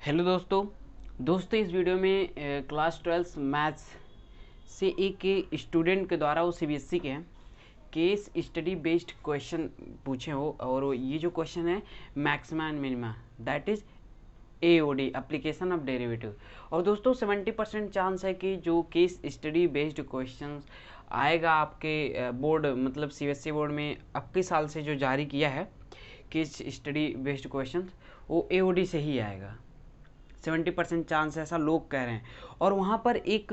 Hello दोस्तों इस video में क्लास 12 मैथ्स से एक स्टूडेंट के द्वारा वो सीबीएसई के हैं केस स्टडी बेस्ड क्वेश्चन पूछे हो और ये जो क्वेश्चन है maxima and minima that is AOD application of derivative. और दोस्तों 70% चांस है कि जो केस स्टडी बेस्ड क्वेश्चन आएगा आपके बोर्ड मतलब सीबीएसई बोर्ड में 21 साल से जो जारी किया है केस स्टडी बेस्ड क्वेश्चन वो एओडी से ही आएगा। 70% चांस ऐसा लोग कह रहे हैं। और वहाँ पर एक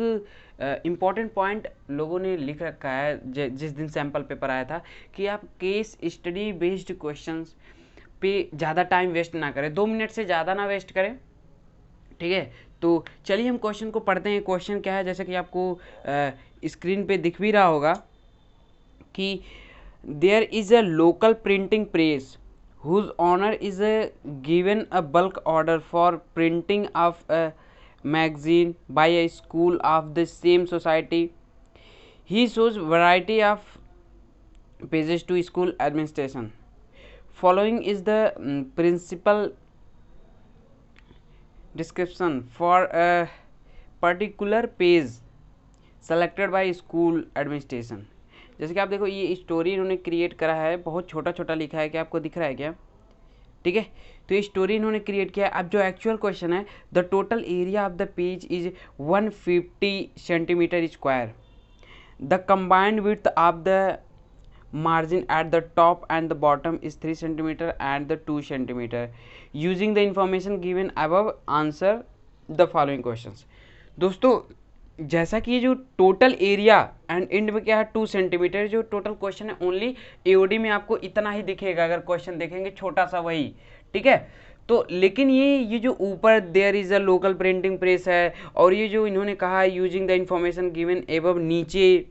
इम्पॉर्टेंट पॉइंट लोगों ने लिख रखा है जिस दिन सैम्पल पेपर आया था कि आप केस स्टडी बेस्ड क्वेश्चंस पे ज़्यादा टाइम वेस्ट ना करें, 2 मिनट से ज़्यादा ना वेस्ट करें। ठीक है, तो चलिए हम क्वेश्चन को पढ़ते हैं। क्वेश्चन क्या है, जैसे कि आपको स्क्रीन पे दिख भी रहा होगा कि there is a local printing press whose owner is given a bulk order for printing of a magazine by a school of the same society. He shows variety of pages to school administration. Following is the principal description for a particular page selected by school administration. जैसे कि आप देखो ये story इन्होंने create करा है, बहुत छोटा छोटा लिखा है, क्या आपको दिख रहा है क्या? ठीक है, तो ये स्टोरी इन्होंने क्रिएट किया है। अब जो एक्चुअल क्वेश्चन है, the total area of the page is 150 centimetre square, the combined width of the margin at the top and the bottom is 3 centimeter and the 2 centimeter. Using the information given above, answer the following questions. दोस्तों जैसा कि ये जो total area and and में क्या है 2 centimetre, जो total question है ओनली एओडी में आपको इतना ही दिखेगा अगर क्वेश्चन देखेंगे, छोटा सा वही। ठीक है, तो लेकिन ये जो ऊपर there is a local printing press है और ये जो इन्होंने कहा है using the information given above, नीचे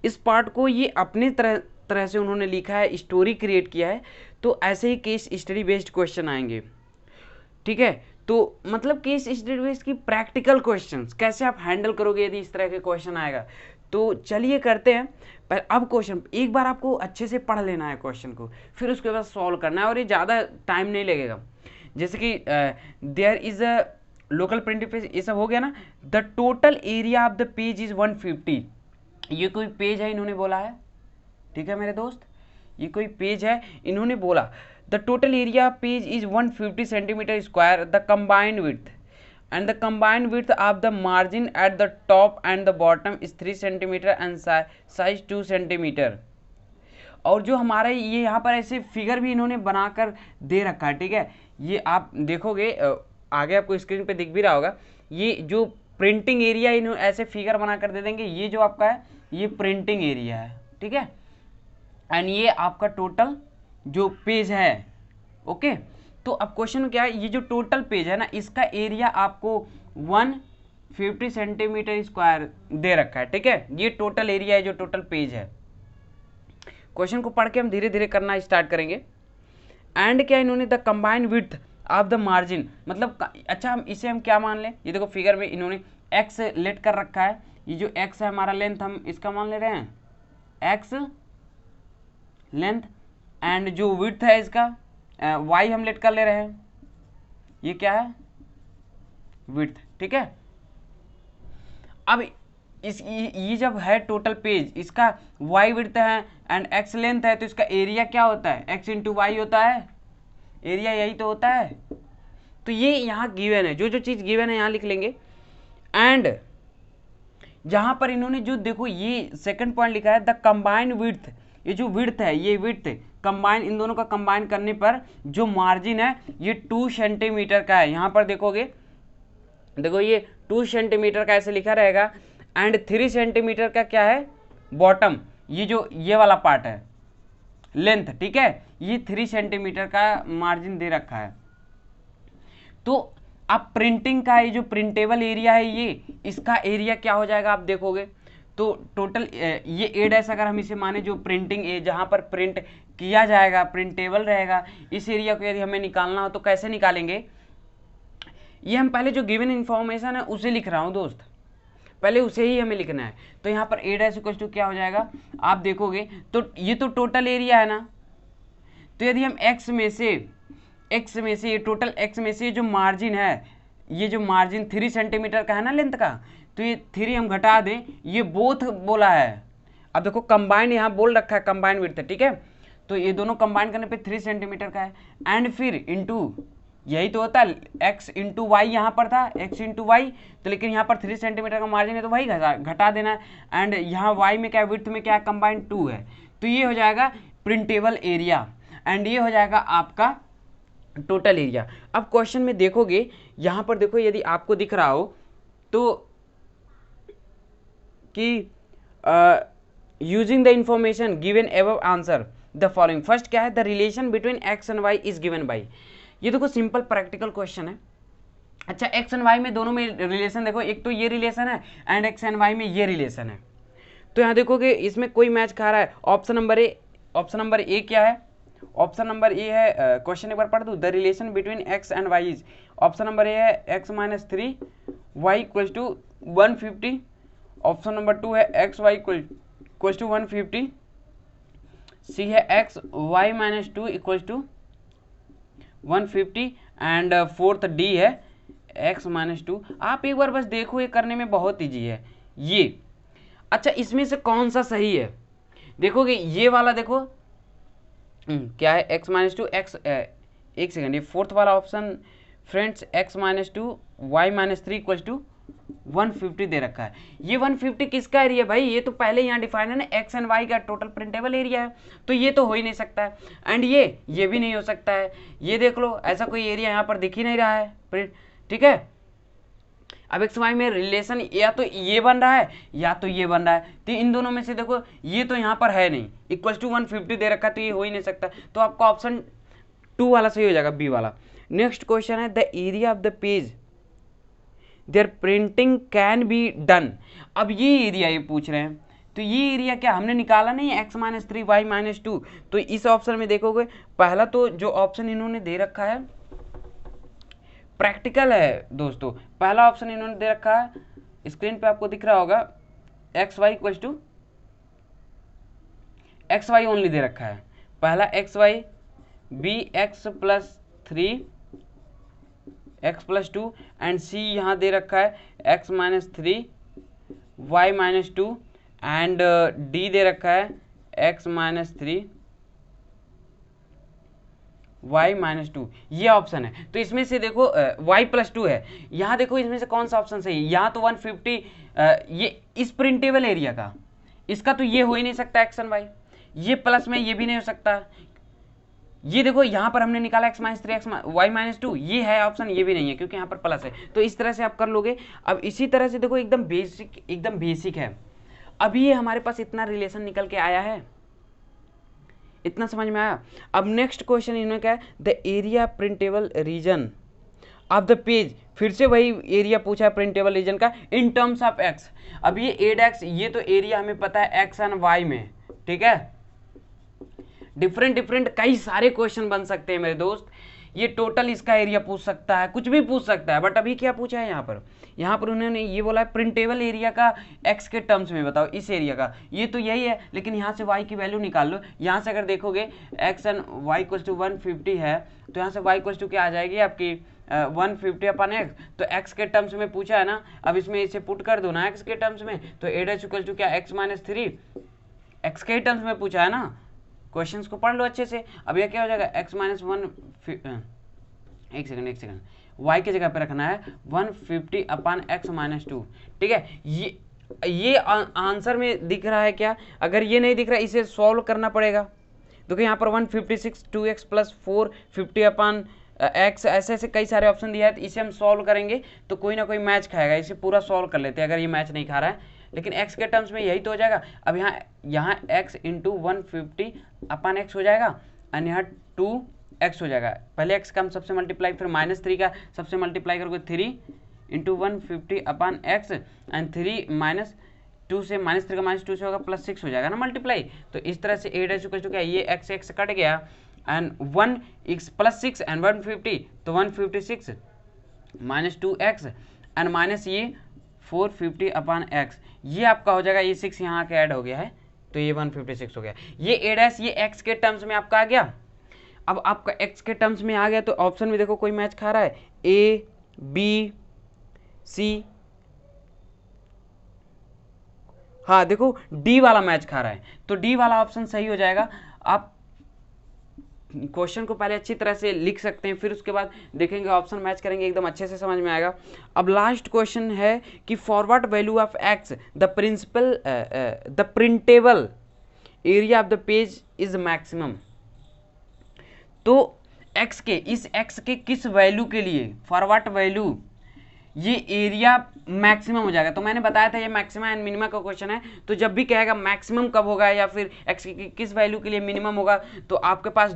इस पार्ट को ये अपने तरह से उन्होंने लिखा है, स्टोरी क्रिएट किया है। तो ऐसे ही केस स्टडी बेस्ड क्वेश्चन आएंगे। ठीक है, तो मतलब केस स्टडी बेस्ड की प्रैक्टिकल क्वेश्चंस कैसे आप हैंडल करोगे यदि इस तरह के क्वेश्चन आएगा। तो चलिए करते हैं। पर अब क्वेश्चन एक बार आपको अच्छे से पढ़ लेना है क्वेश्चन को, फिर उसके बाद सॉल्व करना है और ये ज़्यादा टाइम नहीं लगेगा। जैसे कि there is a local printing page, ये सब हो गया ना। The total area of the page is 150, ये कोई पेज है इन्होंने बोला है। ठीक है मेरे दोस्त, ये कोई पेज है इन्होंने बोला। The total area page is 150 centimetre square, the combined width and the combined width of the margin at the top and the bottom is 3 centimetre and size 2 centimetre. और जो हमारा ये यहाँ पर ऐसे फिगर भी इन्होंने बनाकर दे रखा है। ठीक है, ये आप देखोगे आगे आपको स्क्रीन पे दिख भी रहा होगा। ये जो प्रिंटिंग एरिया इन्होंने ऐसे फिगर बनाकर दे देंगे, ये जो आपका है ये प्रिंटिंग एरिया है। ठीक है, एंड ये आपका टोटल जो पेज है। ओके, तो अब क्वेश्चन क्या है, ये जो टोटल पेज है ना, इसका एरिया आपको 150 सेंटीमीटर स्क्वायर दे रखा है। ठीक है, ये टोटल एरिया है जो टोटल पेज है। क्वेश्चन को पढ़ के हम धीरे धीरे करना स्टार्ट करेंगे। एंड क्या इन्होंने the combined width of the margin, मतलब अच्छा हम इसे हम क्या मान लें, ये देखो फिगर में इन्होंने एक्स लेट कर रखा है। ये जो एक्स है हमारा लेंथ, हम इसका मान ले रहे हैं एक्स लेंथ, एंड जो विड्थ है इसका वाई हम लेट कर ले रहे हैं, ये क्या है विड्थ। ठीक है, अब ये जब है टोटल पेज, इसका वाई विड्थ है एंड एक्स लेंथ है, तो इसका एरिया क्या होता है, एक्स इंटू वाई होता है, एरिया यही तो होता है। तो ये यहाँ गिवन है, जो जो चीज़ गिवन है यहाँ लिख लेंगे। एंड जहाँ पर इन्होंने जो देखो ये सेकंड पॉइंट लिखा है द कंबाइंड विड्थ, ये जो विड्थ है ये विड्थ कंबाइन, इन दोनों का कंबाइन करने पर जो मार्जिन है ये 2 सेंटीमीटर का है। यहाँ पर देखोगे, देखो ये 2 सेंटीमीटर का ऐसे लिखा रहेगा एंड 3 सेंटीमीटर का क्या है बॉटम, ये जो ये वाला पार्ट है लेंथ। ठीक है, ये 3 सेंटीमीटर का मार्जिन दे रखा है। तो अब प्रिंटिंग का ये जो प्रिंटेबल एरिया है ये, इसका एरिया क्या हो जाएगा आप देखोगे तो टोटल ये ए डैश अगर हम इसे माने, जो प्रिंटिंग जहाँ पर प्रिंट किया जाएगा प्रिंटेबल रहेगा, इस एरिया को यदि हमें निकालना हो तो कैसे निकालेंगे, ये हम पहले जो गिवन इन्फॉर्मेशन है उसे लिख रहा हूँ दोस्त, पहले उसे ही हमें लिखना है। तो यहाँ पर ए डैश इक्वल टू क्या हो जाएगा आप देखोगे तो ये तो टोटल एरिया है ना, तो यदि हम एक्स में से ये टोटल एक्स में से जो मार्जिन है ये जो मार्जिन 3 सेंटीमीटर का है ना लेंथ का, तो ये 3 हम घटा दें, ये बोथ बोला है। अब देखो कंबाइंड यहाँ बोल रखा है कंबाइंड विड्थ, ठीक है, तो ये दोनों कंबाइंड करने पे 3 सेंटीमीटर का है। एंड फिर इंटू, यही तो होता है x इंटू वाई, यहाँ पर था x इंटू वाई, तो लेकिन यहाँ पर 3 सेंटीमीटर का मार्जिन है तो वही घटा देना है। एंड यहाँ y में क्या, विड्थ में क्या है, कंबाइंड 2 है, तो ये हो जाएगा प्रिंटेबल एरिया एंड ये हो जाएगा आपका टोटल एरिया। अब क्वेश्चन में देखोगे, यहाँ पर देखो यदि आपको दिख रहा हो तो कि using the information given above answer the following. First क्या है, the relation between x and y is given by. ये देखो सिंपल प्रैक्टिकल क्वेश्चन है। अच्छा, एक्स एंड वाई में दोनों में रिलेशन देखो, एक तो ये रिलेशन है एंड एक्स एंड वाई में ये रिलेशन है। तो यहाँ देखोगे इसमें कोई मैच खा रहा है। ऑप्शन नंबर ए क्या है, ऑप्शन नंबर ए है, क्वेश्चन एक बार पढ़ दूँ, the relation between x and y is, option number A है x minus 3 y equal to 150, option number 2 है x y equal to 150, C है x y minus 2 equal to 150 and fourth D है x minus 2। आप एक बार बस देखो, ये करने में बहुत ईजी है ये। अच्छा, इसमें से कौन सा सही है, देखोगे ये वाला देखो क्या है, x माइनस 2 एक्स, एक सेकेंड, ये फोर्थ वाला option friends, x minus 2 y minus 3 equal to 150 दे रखा है। ये 150 किसका एरिया भाई, ये तो पहले यहाँ डिफाइन है ना, एक्स एंड वाई का टोटल प्रिंटेबल एरिया है, तो ये तो हो ही नहीं सकता है। एंड ये भी नहीं हो सकता है। ये देख लो, ऐसा कोई एरिया यहाँ पर दिख ही नहीं रहा है, ठीक है। अब एक्स वाई में रिलेशन या तो ये बन रहा है या तो ये बन रहा है, तो इन दोनों में से देखो ये तो यहाँ पर है नहीं, इक्वल टू 150 दे रखा है, तो ये हो ही नहीं सकता। तो आपका ऑप्शन 2 वाला सही हो जाएगा, बी वाला। नेक्स्ट क्वेश्चन है, the area of the page there printing can be done. अब ये एरिया ये पूछ रहे हैं, तो ये एरिया क्या हमने निकाला नहीं है, एक्स माइनस 3 वाई माइनस 2। तो इस ऑप्शन में देखोगे, पहला तो जो ऑप्शन इन्होंने दे रखा है प्रैक्टिकल है दोस्तों, पहला ऑप्शन इन्होंने दे रखा है, स्क्रीन पे आपको दिख रहा होगा, x y equal to x y only दे रखा है, पहला x y, B x plus 3 x plus 2 and C यहाँ दे रखा है x minus 3 y minus 2 and D दे रखा है एक्स माइनस 3 y माइनस 2, ये ऑप्शन है। तो इसमें से देखो y प्लस 2 है, यहाँ देखो इसमें से कौन सा ऑप्शन सही है, यहाँ तो 150 ये इस प्रिंटेबल एरिया का, इसका तो ये हो ही नहीं सकता एक्स एंड वाई, ये प्लस में ये भी नहीं हो सकता। ये देखो यहाँ पर हमने निकाला x minus 3 x y minus 2, ये है ऑप्शन, ये भी नहीं है क्योंकि यहाँ पर प्लस है। तो इस तरह से आप कर लोगे। अब इसी तरह से देखो एकदम बेसिक है। अभी ये हमारे पास इतना रिलेशन निकल के आया है, इतना समझ में आया। अब नेक्स्ट क्वेश्चन इन्होंने क्या है, the area printable region of the page, फिर से वही एरिया पूछा है प्रिंटेबल रीजन का इन टर्म्स ऑफ एक्स। अब ये 8x, ये तो एरिया हमें पता है एक्स एंड वाई में, ठीक है। डिफरेंट कई सारे क्वेश्चन बन सकते हैं मेरे दोस्त, ये टोटल इसका एरिया पूछ सकता है, कुछ भी पूछ सकता है। बट अभी क्या पूछा है यहाँ पर उन्होंने ये बोला है प्रिंटेबल एरिया का x के टर्म्स में बताओ, इस एरिया का, ये तो यही है, लेकिन यहाँ से y की वैल्यू निकाल लो। यहाँ से अगर देखोगे x and y equal to 150 है, तो यहाँ से y इक्वल टू क्या आ जाएगी आपकी 150 अपन x, तो x के टर्म्स में पूछा है ना, अब इसमें इसे पुट कर दो ना x के टर्म्स में, तो 8h इक्वल टू क्या x माइनस 3, x के टर्म्स में पूछा है ना, क्वेश्चंस को पढ़ लो अच्छे से। अब यह क्या हो जाएगा x माइनस 1, एक सेकंड, y की जगह पे रखना है 150 अपन x माइनस 2, ठीक है। ये आंसर में दिख रहा है क्या, अगर ये नहीं दिख रहा इसे सॉल्व करना पड़ेगा। देखो यहाँ पर 156 2x प्लस 4 50 अपन x, ऐसे कई सारे ऑप्शन दिया है, तो इसे हम सॉल्व करेंगे तो कोई ना कोई मैच खाएगा, इसे पूरा सॉल्व कर लेते हैं अगर ये मैच नहीं खा रहा है, लेकिन x के टर्म्स में यही तो हो जाएगा। अब यहाँ x इंटू 150 अपन x हो जाएगा और यहाँ 2x हो जाएगा। पहले x का हम सबसे मल्टीप्लाई, फिर -3 का सबसे मल्टीप्लाई करोगे 3 into 150 upon x and 3 minus 2 से -3 का -2 से होगा +6 हो जाएगा ना मल्टीप्लाई। तो इस तरह से 8 इक्वल टू क्या, ये x कट गया एंड 1 +6 एंड 150, तो 156 -2x एंड माइनस ये 450 अपन x, ये आपका हो जाएगा, ये 6 यहाँ के ऐड हो गया है तो ये 156 हो गया। ये ये x के टर्म्स में आपका आ गया। अब आपका x के टर्म्स में आ गया तो ऑप्शन में देखो कोई मैच खा रहा है, A B सी, हाँ देखो डी वाला मैच खा रहा है, तो डी वाला ऑप्शन सही हो जाएगा। आप क्वेश्चन को पहले अच्छी तरह से लिख सकते हैं, फिर उसके बाद देखेंगे ऑप्शन मैच करेंगे, एकदम अच्छे से समझ में आएगा। अब लास्ट क्वेश्चन है कि for what value of x the printable area of the page is maximum. तो एक्स के, इस एक्स के किस वैल्यू के लिए, फॉर व्हाट वैल्यू ये एरिया मैक्सिमम हो जाएगा। तो मैंने बताया था ये मैक्सिमम एंड मिनिमम का क्वेश्चन है, तो जब भी कहेगा मैक्सिमम कब होगा या फिर एक्स की किस वैल्यू के लिए मिनिमम होगा, तो आपके पास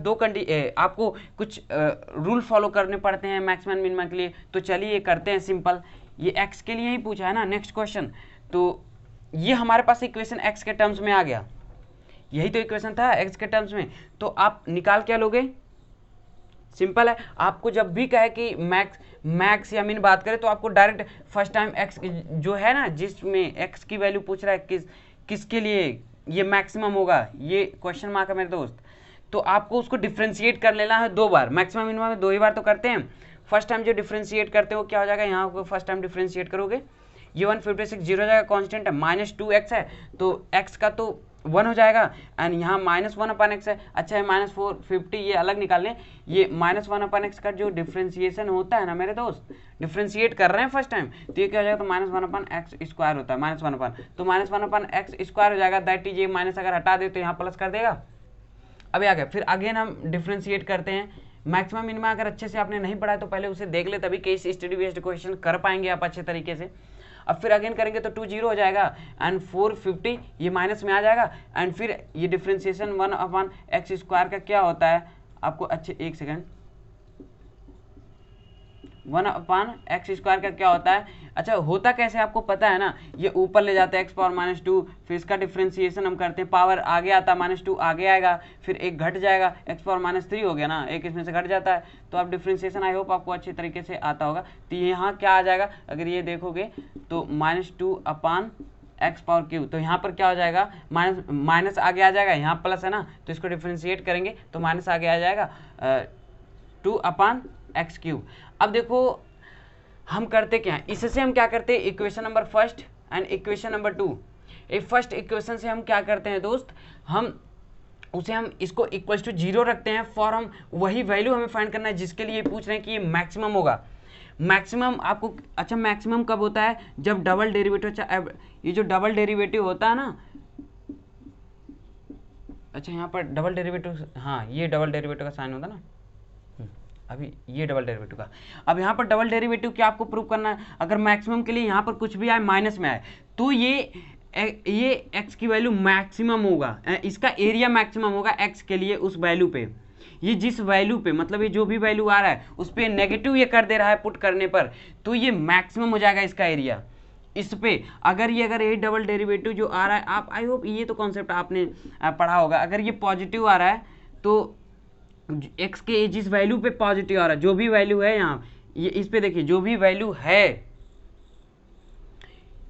आपको कुछ रूल फॉलो करने पड़ते हैं मैक्सिमम मिनिमम के लिए। तो चलिए ये करते हैं सिंपल, ये एक्स के लिए ही पूछा है ना नेक्स्ट क्वेश्चन, तो ये हमारे पास इक्वेशन एक्स के टर्म्स में आ गया, यही तो इक्वेशन था एक्स के टर्म्स में। तो आप निकाल क्या लोगे, सिंपल है, आपको जब भी कहे कि मैक्स या मिन बात करें तो आपको डायरेक्ट फर्स्ट टाइम एक्स जो है ना, जिसमें एक्स की वैल्यू पूछ रहा है किसके लिए ये मैक्सिमम होगा, ये क्वेश्चन मार्क है मेरे दोस्त, तो आपको उसको डिफ्रेंशिएट कर लेना है 2 बार। मैक्सिमम मिनिमम में 2 ही बार तो करते हैं, फर्स्ट टाइम जो डिफ्रेंशिएट करते हो क्या हो जाएगा, यहाँ फर्स्ट टाइम डिफ्रेंशिएट करोगे ये 156 जीरो हो जाएगा, कॉन्स्टेंट है -2x है तो x का तो 1 हो जाएगा, एंड यहाँ -1/x है। अच्छा है -450 ये अलग निकाल लें, ये -1/x का जो डिफ्रेंशिएशन होता है ना मेरे दोस्त, डिफ्रेंशिएट कर रहे हैं फर्स्ट टाइम, तो ये क्या हो जाएगा, तो -1/x² होता है, -1/, तो -1/x² हो जाएगा, दैट इज ये माइनस अगर हटा दे तो यहाँ प्लस कर देगा। अभी आ गया, फिर अगेन हम डिफ्रेंशिएट करते हैं। मैक्सिमम मिनिमम अगर अच्छे से आपने नहीं पढ़ा है तो पहले उसे देख ले, तभी केस स्टडी बेस्ड क्वेश्चन कर पाएंगे आप अच्छे तरीके से। अब फिर अगेन करेंगे तो 2 0 हो जाएगा एंड 450 ये माइनस में आ जाएगा, एंड फिर ये डिफ्रेंशिएशन 1/x² का क्या होता है आपको, अच्छे एक सेकंड, 1/x² का क्या होता है, अच्छा होता कैसे आपको पता है ना, ये ऊपर ले जाते हैं x⁻², फिर इसका डिफ्रेंशिएशन हम करते हैं, पावर आगे आता है -2 आगे आएगा, फिर एक घट जाएगा, x⁻³ हो गया ना, एक इसमें से घट जाता है, तो आप डिफ्रेंशिएशन आई होप आपको अच्छे तरीके से आता होगा। तो यहाँ क्या आ जाएगा, अगर ये देखोगे तो -2/x⁻³, तो यहाँ पर क्या हो जाएगा, माइनस आगे आ जाएगा, यहाँ प्लस है ना, तो इसको डिफ्रेंशिएट करेंगे तो माइनस आगे आ जाएगा 2/x³। अब देखो हम करते क्या हैं, इससे हम क्या करते हैं, equation number first and equation number 2, first equation से हम क्या करते हैं दोस्त, हम इसको इक्वल्स टू 0 रखते हैं, फॉर हम वही वैल्यू हमें फाइंड करना है जिसके लिए पूछ रहे हैं कि ये मैक्सिमम होगा। मैक्सिमम आपको, अच्छा मैक्सिमम कब होता है, जब डबल डेरिवेटिव, अच्छा ये जो डबल डेरिवेटिव होता है ना, अच्छा यहाँ पर डबल डेरिवेटिव, हाँ ये डबल डेरिवेटिव का साइन होता है ना, अभी ये डबल डेरिवेटिव का, अब यहाँ पर डबल डेरिवेटिव क्या आपको प्रूव करना है, अगर मैक्सिमम के लिए यहाँ पर कुछ भी आए माइनस में आए तो ये x की वैल्यू मैक्सिमम होगा, इसका एरिया मैक्सिमम होगा x के लिए उस वैल्यू पे, ये जिस वैल्यू पे, मतलब ये जो भी वैल्यू आ रहा है उस पर नेगेटिव ये कर दे रहा है पुट करने पर, तो ये मैक्सिमम हो जाएगा इसका एरिया इस पे। अगर ये डबल डेरिवेटिव जो आ रहा है, आप आई होप ये तो कॉन्सेप्ट आपने पढ़ा होगा, अगर ये पॉजिटिव आ रहा है तो x के जिस वैल्यू पे पॉजिटिव आ रहा है, जो भी वैल्यू है यहाँ, ये इस पे देखिए जो भी वैल्यू है,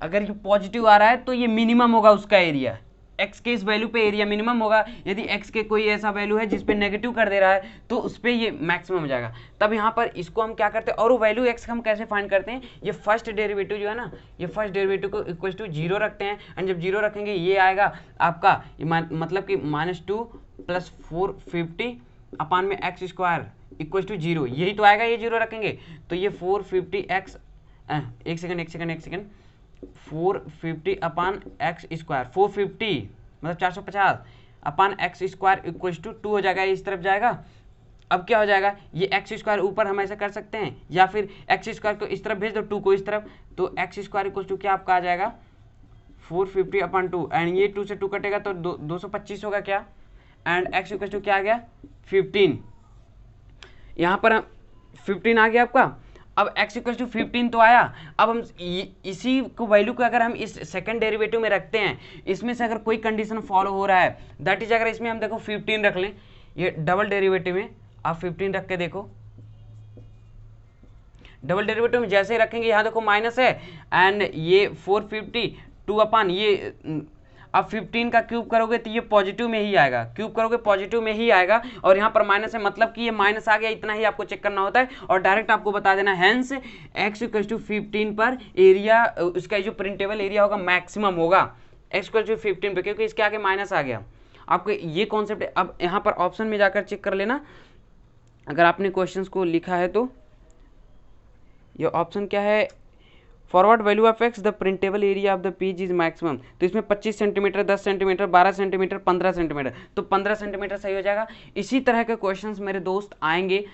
अगर ये पॉजिटिव आ रहा है तो ये मिनिमम होगा उसका एरिया, x के इस वैल्यू पे एरिया मिनिमम होगा। यदि x के कोई ऐसा वैल्यू है जिस पे नेगेटिव कर दे रहा है तो उस पर ये मैक्सिमम हो जाएगा। तब यहाँ पर इसको हम क्या करते हैं, और वो वैल्यू x हम कैसे फाइंड करते हैं, ये फर्स्ट डेरिवेटिव जो है ना, ये फर्स्ट डेरिवेटिव को इक्वल टू 0 रखते हैं, एंड जब 0 रखेंगे ये आएगा आपका, मतलब कि -2 + 450 अपान में x² इक्वल टू 0, यही तो आएगा, ये 0 रखेंगे तो ये 450x, एक सेकंड 450 अपान x², 450 मतलब 450 अपान x² इक्वल टू 2 हो जाएगा, इस तरफ जाएगा। अब क्या हो जाएगा, ये x² ऊपर हम ऐसा कर सकते हैं, या फिर x² को इस तरफ भेज दो, 2 को इस तरफ, तो x² इक्वल टू क्या आपका आ जाएगा 450 अपान 2, एंड ये 2 से 2 कटेगा तो 225 होगा क्या, एंड x इक्वल टू क्या आ गया 15, यहाँ पर 15 आ गया आपका। अब x इक्वल टू 15 तो आया, अब हम इसी को वैल्यू को अगर हम इस सेकंड डेरिवेटिव में रखते हैं, इसमें से अगर कोई कंडीशन फॉलो हो रहा है, दैट इज अगर इसमें हम देखो 15 रख लें, ये डबल डेरिवेटिव में आप 15 रख के देखो, डबल डेरिवेटिव में जैसे ही रखेंगे यहाँ देखो माइनस है, एंड ये 450 2 अपान ये, अब 15 का क्यूब करोगे तो ये पॉजिटिव में ही आएगा, क्यूब करोगे पॉजिटिव में ही आएगा, और यहाँ पर माइनस है मतलब कि ये माइनस आ गया, इतना ही आपको चेक करना होता है और डायरेक्ट आपको बता देना हैंस x इक्वल टू 15 पर एरिया, उसका जो प्रिंटेबल एरिया होगा मैक्सिमम होगा x इक्वल टू 15 पे, क्योंकि इसके आगे माइनस आ गया। आपको ये कॉन्सेप्ट है। अब यहाँ पर ऑप्शन में जाकर चेक कर लेना, अगर आपने क्वेश्चंस को लिखा है तो ये ऑप्शन क्या है, forward value of x the printable area of the page is maximum. तो इसमें 25 सेंटीमीटर, 10 सेंटीमीटर, 12 सेंटीमीटर, 15 सेंटीमीटर, तो 15 सेंटीमीटर सही हो जाएगा। इसी तरह के क्वेश्चंस मेरे दोस्त आएंगे।